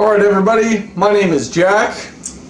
Alright everybody, my name is Jack.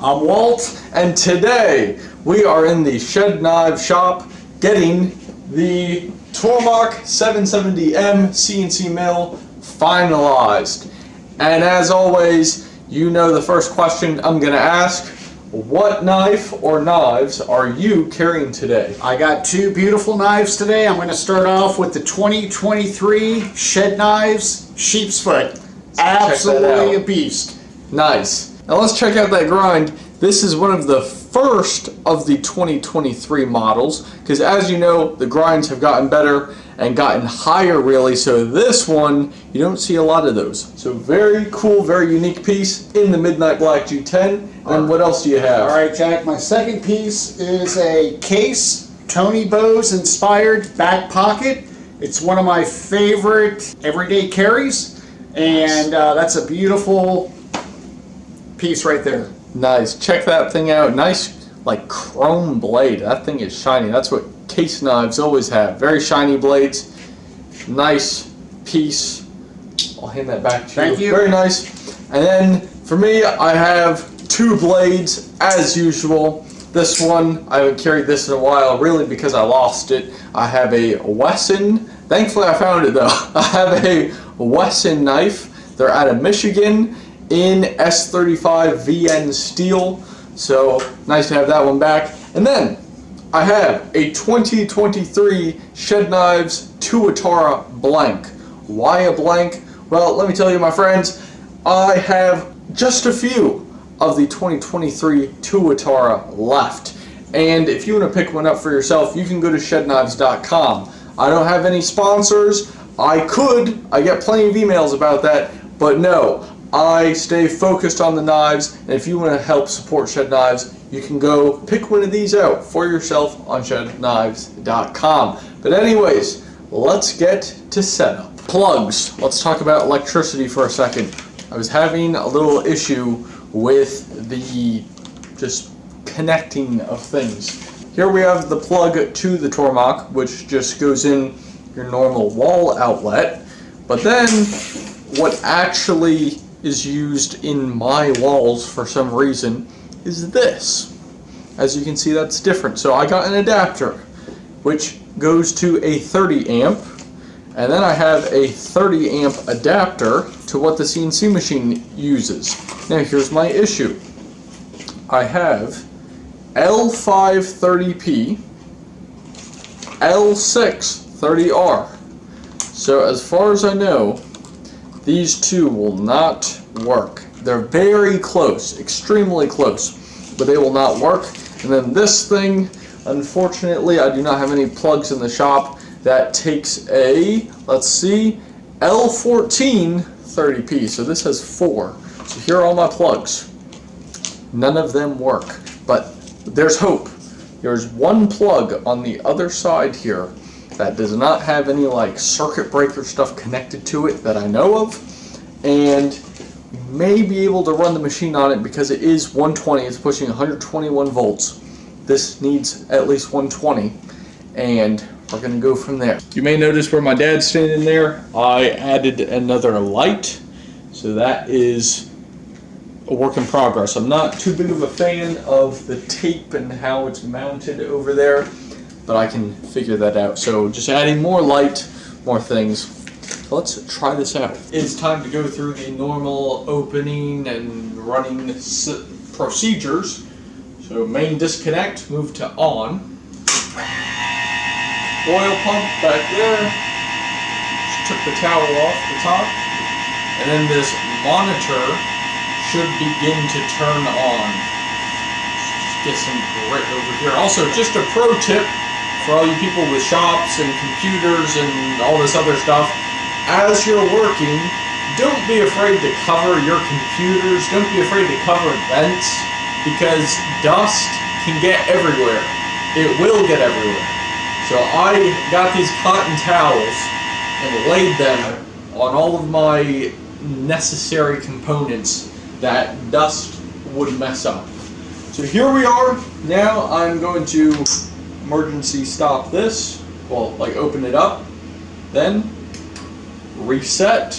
I'm Walt. And today we are in the Shed Knives shop getting the Tormach 770M CNC mill finalized. And as always, you know the first question I'm going to ask. What knife or knives are you carrying today? I got two beautiful knives today. I'm going to start off with the 2023 Shed Knives Sheep's Foot. Absolutely a beast. Nice. Now let's check out that grind. This is one of the first of the 2023 models, because as you know, the grinds have gotten better and gotten higher really, so this one, you don't see a lot of those. So very cool, very unique piece in the Midnight Black G10. And what else do you have? Alright Jack, my second piece is a Case Tony Bose inspired back pocket. It's one of my favorite everyday carries. And that's a beautiful piece right there. Nice. Check that thing out. Nice, like chrome blade. That thing is shiny. That's what Case knives always have. Very shiny blades. Nice piece. I'll hand that back to you. Thank you. Very nice. And then for me, I have two blades as usual. This one, I haven't carried this in a while, really because I lost it. I have a Wesson. Thankfully, I found it though. I have a Wesson knife. They're out of Michigan in S35 VN steel. So nice to have that one back. And then I have a 2023 Shed Knives Tuatara blank. Why a blank? Well, let me tell you, my friends, I have just a few of the 2023 Tuatara left. And if you want to pick one up for yourself, you can go to shedknives.com. I don't have any sponsors. I get plenty of emails about that, but no, I stay focused on the knives, and if you want to help support Shed Knives, you can go pick one of these out for yourself on shedknives.com. But anyways, let's get to setup. Plugs. Let's talk about electricity for a second. I was having a little issue with the just connecting of things. Here we have the plug to the Tormach, which just goes in your normal wall outlet, but then what actually is used in my walls for some reason is this. As you can see, that's different. So I got an adapter which goes to a 30 amp, and then I have a 30 amp adapter to what the CNC machine uses. Now here's my issue. I have L5 30P, L6 30R. So as far as I know, these two will not work. They're very close, extremely close, but they will not work. And then this thing, unfortunately, I do not have any plugs in the shop. That takes a, let's see, L14 30P. So this has 4. So here are all my plugs. None of them work, but there's hope. There's one plug on the other side here that does not have any like circuit breaker stuff connected to it that I know of, and you may be able to run the machine on it because it is 120. It's pushing 121 volts. This needs at least 120, and we're going to go from there. You may notice where my dad's standing there, I added another light, so that is a work in progress. I'm not too big of a fan of the tape and how it's mounted over there, but I can figure that out. So just adding more light, more things. So let's try this out. It's time to go through the normal opening and running procedures. So main disconnect, move to on. Oil pump back there. Just took the towel off the top. And then this monitor should begin to turn on. Just get some grit over here. Also, just a pro tip for all you people with shops and computers and all this other stuff, as you're working, don't be afraid to cover your computers, don't be afraid to cover vents, because dust can get everywhere. It will get everywhere. So I got these cotton towels and laid them on all of my necessary components that dust would mess up. So here we are. Now I'm going to emergency stop this, well, like open it up, then reset.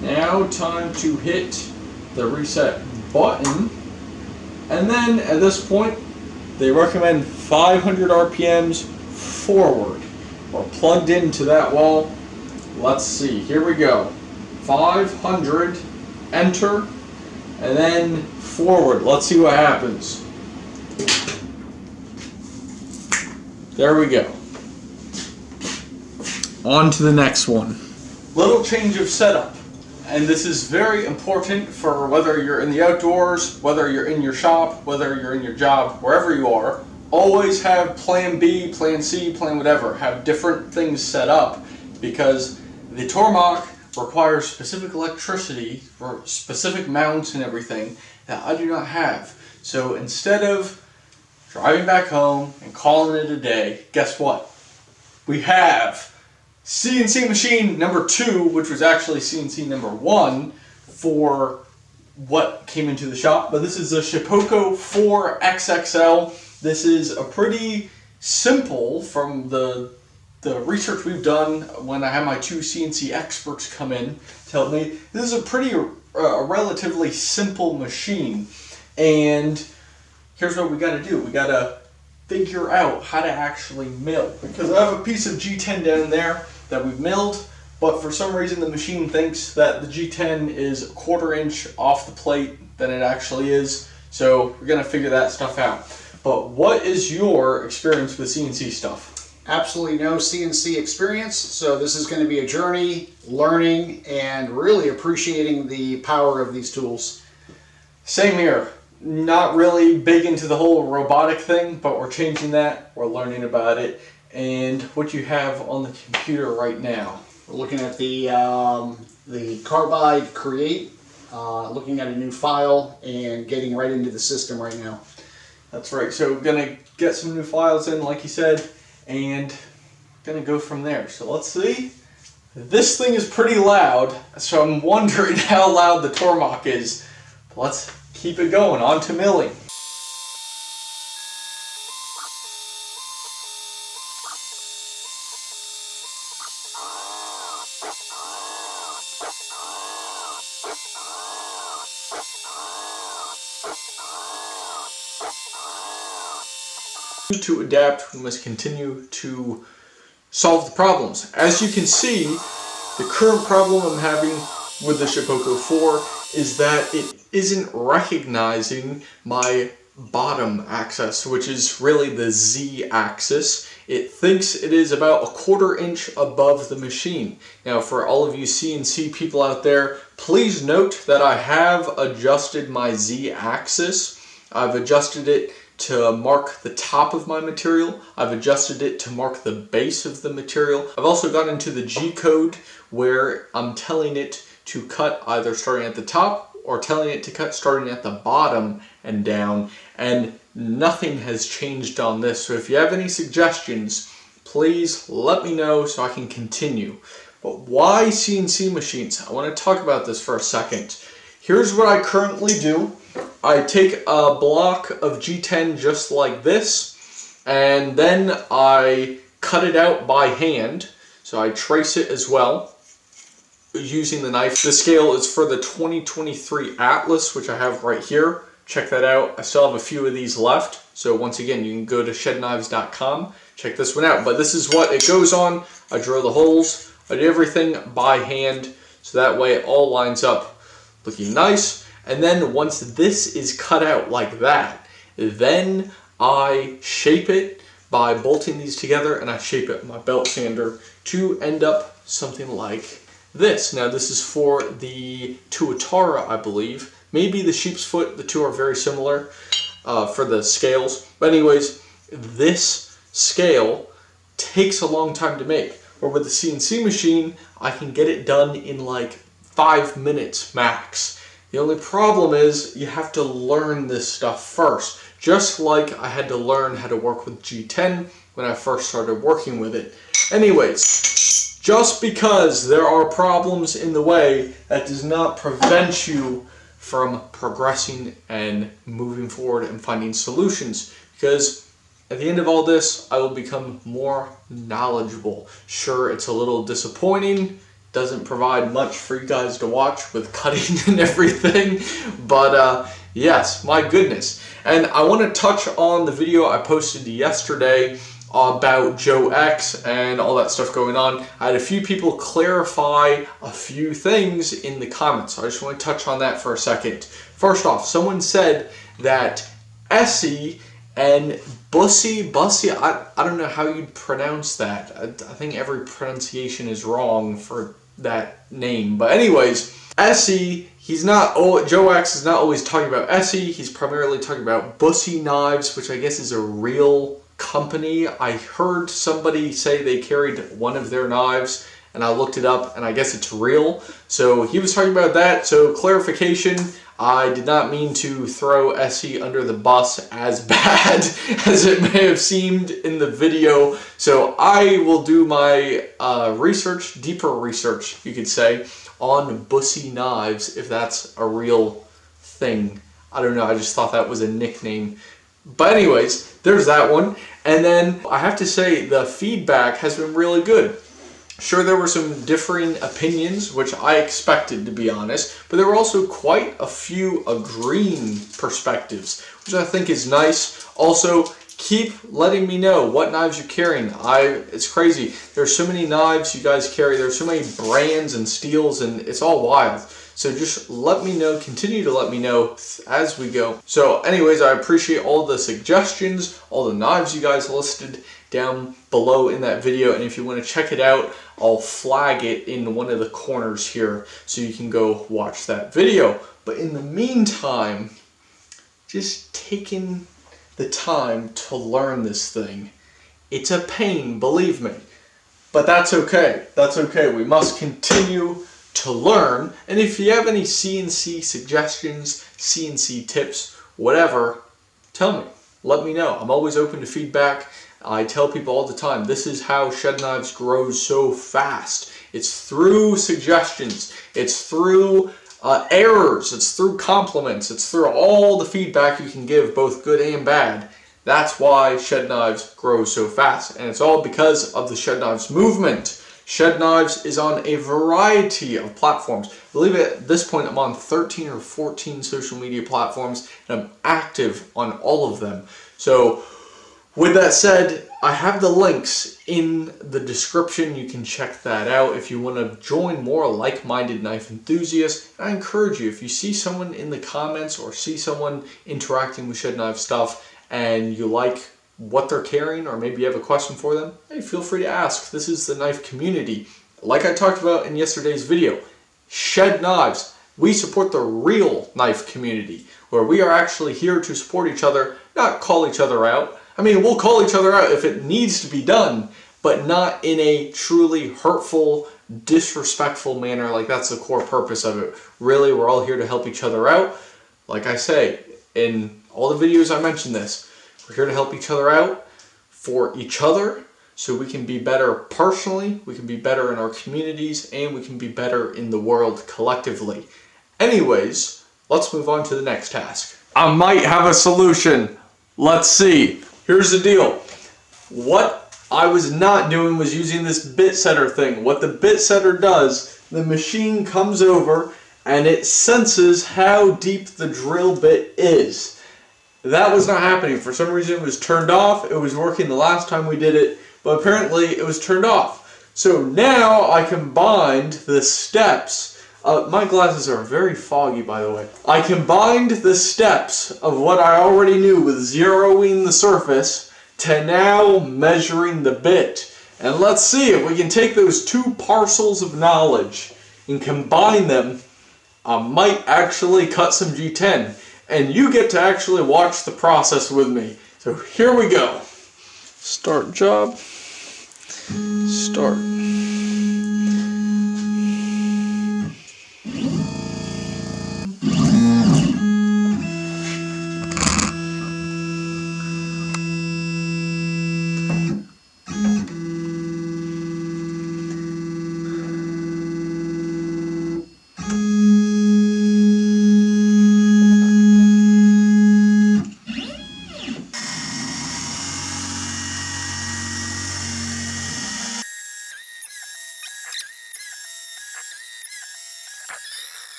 Now time to hit the reset button, and then at this point they recommend 500 RPMs forward. We're plugged into that wall. Let's see, here we go. 500, enter, and then forward. Let's see what happens. There we go. On to the next one. Little change of setup. And this is very important for whether you're in the outdoors, whether you're in your shop, whether you're in your job, wherever you are. Always have plan B, plan C, plan whatever. Have different things set up because the Tormach requires specific electricity for specific mounts and everything that I do not have. So instead of driving back home and calling it a day, guess what? We have CNC machine number 2, which was actually CNC number 1 for what came into the shop, but this is a Shipoko 4 XXL. This is a pretty simple, from the research we've done when I had my 2 CNC experts come in to help me. This is a pretty relatively simple machine, and here's what we got to do. We got to figure out how to actually mill, because I have a piece of G10 down there that we've milled, but for some reason the machine thinks that the G10 is a 1/4 inch off the plate than it actually is, so we're going to figure that stuff out. But what is your experience with CNC stuff? Absolutely no CNC experience, so this is going to be a journey, learning, and really appreciating the power of these tools. Same here. Not really big into the whole robotic thing, but we're changing that, we're learning about it, and what you have on the computer right now. We're looking at the Carbide Create, looking at a new file and getting right into the system right now. That's right, so we're going to get some new files in, like you said, and going to go from there. So let's see. This thing is pretty loud, so I'm wondering how loud the Tormach is. But let's keep it going, on to milling. To adapt, we must continue to solve the problems. As you can see, the current problem I'm having with the Shipoko 4 is that it isn't recognizing my bottom axis, which is really the Z axis. It thinks it is about a 1/4 inch above the machine. Now, for all of you CNC people out there, please note that I have adjusted my Z axis. I've adjusted it to mark the top of my material. I've adjusted it to mark the base of the material. I've also gone into the G code where I'm telling it to cut either starting at the top or telling it to cut starting at the bottom and down, and nothing has changed on this. So if you have any suggestions, please let me know so I can continue. But why CNC machines? I want to talk about this for a second. Here's what I currently do. I take a block of G10 just like this, and then I cut it out by hand. So I trace it as well using the knife. The scale is for the 2023 Atlas, which I have right here. Check that out. I still have a few of these left. So once again, you can go to shedknives.com, check this one out. But this is what it goes on. I drill the holes. I do everything by hand, so that way it all lines up looking nice. And then once this is cut out like that, then I shape it by bolting these together, and I shape it with my belt sander to end up something like this. Now this is for the Tuatara, I believe. Maybe the sheep's foot, the two are very similar for the scales. But anyways, this scale takes a long time to make. Or with the CNC machine, I can get it done in like 5 minutes max. The only problem is you have to learn this stuff first, just like I had to learn how to work with G10 when I first started working with it. Anyways, just because there are problems in the way, that does not prevent you from progressing and moving forward and finding solutions, because at the end of all this, I will become more knowledgeable. Sure, it's a little disappointing doesn't provide much for you guys to watch with cutting and everything, but yes, my goodness. And I want to touch on the video I posted yesterday about JOE X and all that stuff going on. I had a few people clarify a few things in the comments, so I just want to touch on that for a second. First off, someone said that Essie and Busse, I don't know how you'd pronounce that. I think every pronunciation is wrong for that name. But anyways, Essie, JOE X is not always talking about Essie. He's primarily talking about Busse Knives, which I guess is a real company. I heard somebody say they carried one of their knives, and I looked it up, and I guess it's real. So he was talking about that. So clarification, I did not mean to throw Essie under the bus as bad as it may have seemed in the video. So I will do my research, deeper research, you could say, on Busse Knives, if that's a real thing. I don't know, I just thought that was a nickname. But anyways, there's that one. And then I have to say the feedback has been really good. Sure, there were some differing opinions, which I expected, to be honest, but there were also quite a few agreeing perspectives, which I think is nice. Also, keep letting me know what knives you're carrying. It's crazy. There's so many knives you guys carry. There's so many brands and steels, and it's all wild. So just let me know, continue to let me know as we go. So anyways, I appreciate all the suggestions, all the knives you guys listed down below in that video. And if you want to check it out, I'll flag it in one of the corners here so you can go watch that video. But in the meantime, just taking the time to learn this thing. It's a pain, believe me. But that's okay. That's okay. We must continue to learn. And if you have any CNC suggestions, CNC tips, whatever, tell me. Let me know. I'm always open to feedback. I tell people all the time, this is how Shed Knives grows so fast. It's through suggestions. It's through errors. It's through compliments. It's through all the feedback you can give, both good and bad. That's why Shed Knives grows so fast. And it's all because of the Shed Knives movement. Shed Knives is on a variety of platforms. I believe at this point I'm on 13 or 14 social media platforms, and I'm active on all of them. So with that said, I have the links in the description. You can check that out if you want to join more like-minded knife enthusiasts. I encourage you, if you see someone in the comments or see someone interacting with Shed Knife stuff and you like what they're carrying, or maybe you have a question for them, hey, feel free to ask. This is the knife community. Like I talked about in yesterday's video, Shed Knives, we support the real knife community, where we are actually here to support each other, not call each other out. I mean, we'll call each other out if it needs to be done, but not in a truly hurtful, disrespectful manner. Like, that's the core purpose of it. Really, we're all here to help each other out. Like I say, in all the videos I mentioned this, we're here to help each other out for each other, so we can be better personally, we can be better in our communities, and we can be better in the world collectively. Anyways, let's move on to the next task. I might have a solution. Let's see. Here's the deal. What I was not doing was using this bit setter thing. What the bit setter does, the machine comes over and it senses how deep the drill bit is. That was not happening. For some reason it was turned off. It was working the last time we did it, but apparently it was turned off. So now I combined the steps. My glasses are very foggy, by the way. I combined the steps of what I already knew with zeroing the surface to now measuring the bit. And let's see if we can take those two parcels of knowledge and combine them. I might actually cut some G10. And you get to actually watch the process with me. So here we go. Start job. Start.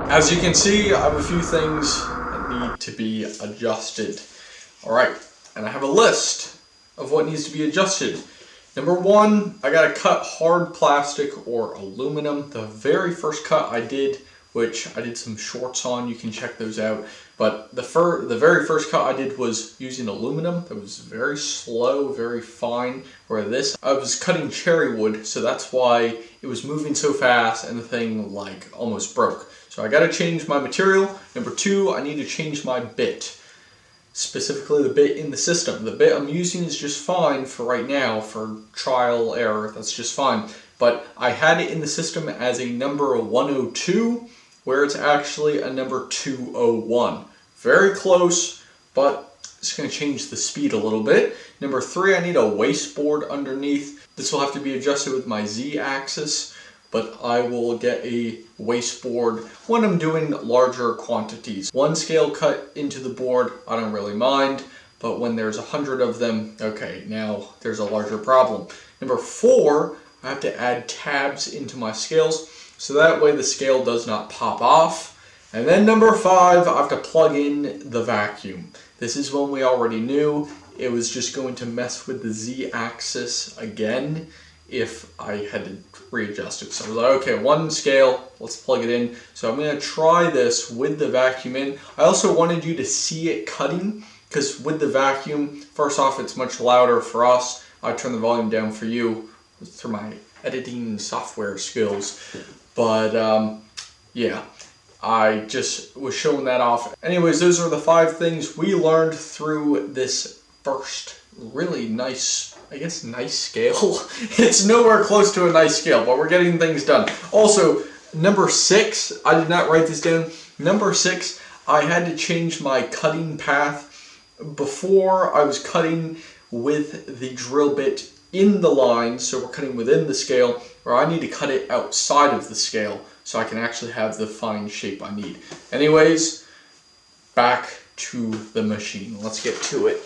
As you can see, I have a few things that need to be adjusted. Alright, and I have a list of what needs to be adjusted. Number one, I gotta cut hard plastic or aluminum. The very first cut I did, which I did some shorts on, you can check those out. But the very first cut I did was using aluminum. That was very slow, very fine. Where this, I was cutting cherry wood, so that's why it was moving so fast and the thing like almost broke. So I gotta change my material. Number two, I need to change my bit. Specifically the bit in the system. The bit I'm using is just fine for right now, for trial error, that's just fine. But I had it in the system as a number 102, where it's actually a number 201. Very close, but it's going to change the speed a little bit. Number three, I need a wasteboard underneath. This will have to be adjusted with my Z-axis, but I will get a wasteboard when I'm doing larger quantities. One scale cut into the board, I don't really mind, but when there's 100 of them, okay, now there's a larger problem. Number four, I have to add tabs into my scales, so that way the scale does not pop off. And then number five, I have to plug in the vacuum. This is one we already knew. It was just going to mess with the Z-axis again if I had to readjust it. So I was like, okay, one scale, let's plug it in. So I'm going to try this with the vacuum in. I also wanted you to see it cutting, because with the vacuum, first off, it's much louder for us. I turn the volume down for you through my editing software skills. But yeah, I just was showing that off. Anyways, those are the 5 things we learned through this first really nice, I guess, nice scale. It's nowhere close to a nice scale, but we're getting things done. Also, number 6, I did not write this down. Number 6, I had to change my cutting path. Before, I was cutting with the drill bit in the line, so we're cutting within the scale, or I need to cut it outside of the scale so I can actually have the fine shape I need. Anyways, back to the machine. Let's get to it.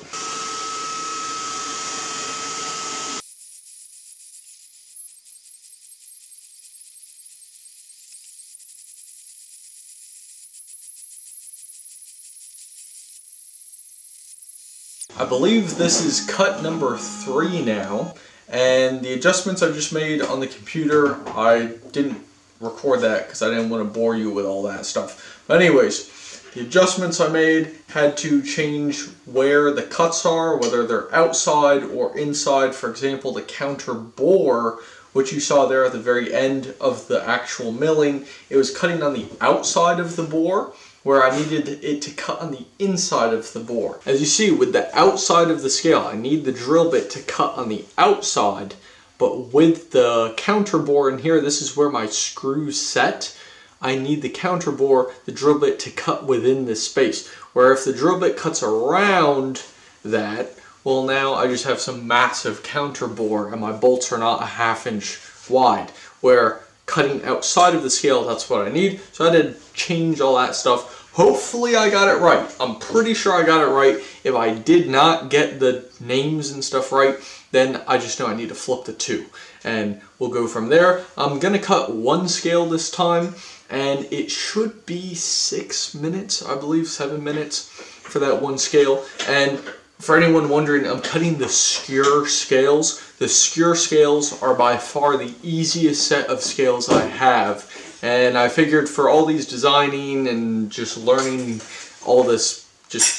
I believe this is cut number 3 now, and the adjustments I just made on the computer, I didn't record that because I didn't want to bore you with all that stuff. But anyways, the adjustments I made had to change where the cuts are, whether they're outside or inside. For example, the counter bore, which you saw there at the very end of the actual milling, it was cutting on the outside of the bore, where I needed it to cut on the inside of the bore. As you see, with the outside of the scale, I need the drill bit to cut on the outside, but with the counter bore in here, this is where my screws set. I need the counter bore, the drill bit, to cut within this space. Where if the drill bit cuts around that, well, now I just have some massive counter bore and my bolts are not a 1/2 inch wide. Where cutting outside of the scale, that's what I need. So I had to change all that stuff. Hopefully I got it right. I'm pretty sure I got it right. If I did not get the names and stuff right, then I just know I need to flip the 2. And we'll go from there. I'm gonna cut 1 scale this time, and it should be 6 minutes, I believe, 7 minutes for that 1 scale. And for anyone wondering, I'm cutting the skewer scales. The skewer scales are by far the easiest set of scales I have. And I figured for all these designing and just learning all this just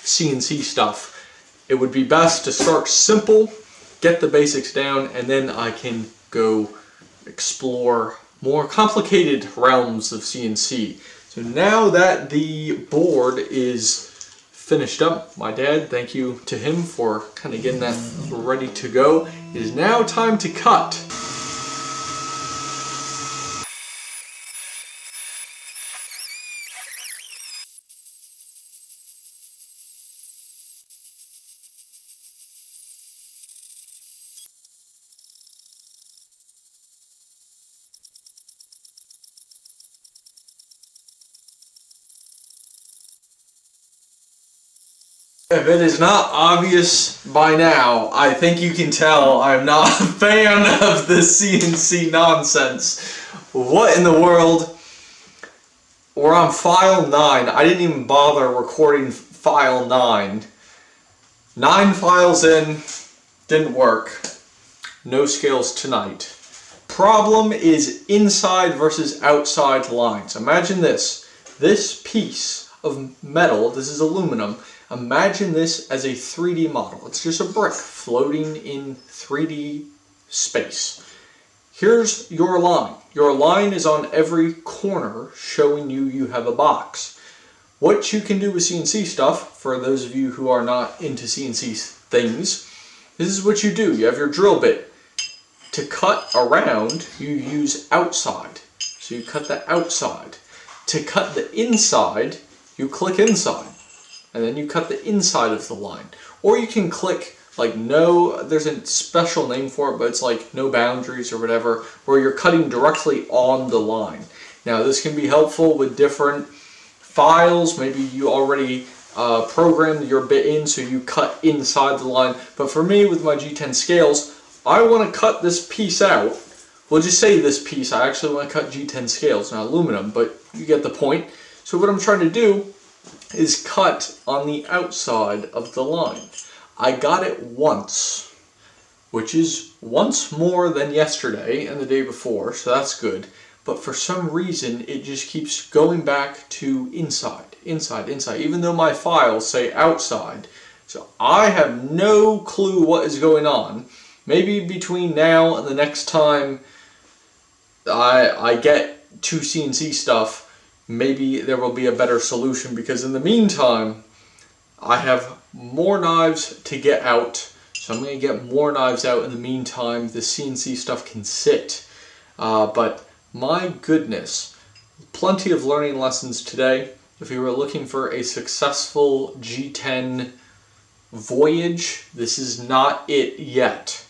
CNC stuff, it would be best to start simple, get the basics down, and then I can go explore more complicated realms of CNC. So now that the board is finished up, my dad, thank you to him for kind of getting that ready to go. It is now time to cut. If it is not obvious by now, I think you can tell I'm not a fan of this CNC nonsense. What in the world? We're on file 9. I didn't even bother recording file 9. 9 files in, didn't work. No scales tonight. Problem is inside versus outside lines. Imagine this. This piece of metal, this is aluminum, imagine this as a 3D model. It's just a brick floating in 3D space. Here's your line. Your line is on every corner showing you have a box. What you can do with CNC stuff, for those of you who are not into CNC things, this is what you do. You have your drill bit. To cut around, you use outside. So you cut the outside. To cut the inside, you click inside. And then you cut the inside of the line. Or you can click like no, there's a special name for it, but it's like no boundaries or whatever, where you're cutting directly on the line. Now this can be helpful with different files. Maybe you already programmed your bit in so you cut inside the line. But for me, with my G10 scales, I want to cut this piece out. We'll just say this piece. I actually want to cut G10 scales, not aluminum, but you get the point. So what I'm trying to do is cut on the outside of the line. I got it once, which is once more than yesterday and the day before, so that's good. But for some reason, it just keeps going back to inside, inside, inside, even though my files say outside. So I have no clue what is going on. Maybe between now and the next time I get to CNC stuff, maybe there will be a better solution, because in the meantime, I have more knives to get out. So I'm going to get more knives out in the meantime. The CNC stuff can sit. But my goodness, plenty of learning lessons today. If you were looking for a successful G10 voyage, this is not it yet.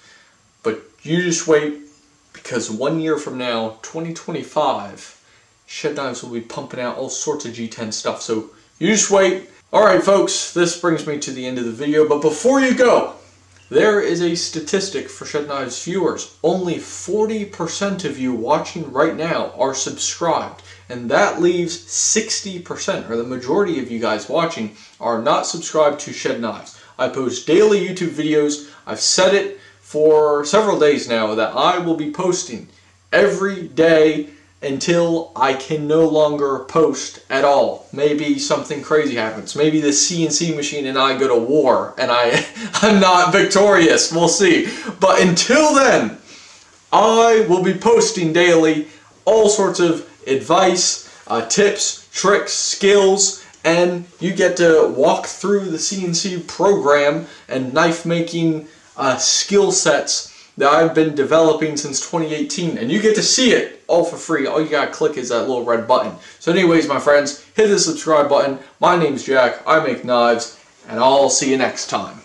But you just wait, because 1 year from now, 2025, Shed Knives will be pumping out all sorts of G10 stuff. So you just wait. Alright folks, this brings me to the end of the video, but before you go, there is a statistic for Shed Knives viewers. Only 40% of you watching right now are subscribed, and that leaves 60%, or the majority of you guys watching, are not subscribed to Shed Knives. I post daily YouTube videos. I've said it for several days now that I will be posting every day until I can no longer post at all. Maybe something crazy happens. Maybe the CNC machine and I go to war and I'm not victorious. We'll see. But until then, I will be posting daily all sorts of advice, tips, tricks, skills, and you get to walk through the CNC program and knife making skill sets that I've been developing since 2018, and you get to see it all for free. All you gotta click is that little red button. So anyways, my friends, hit the subscribe button. My name's Jack, I make knives, and I'll see you next time.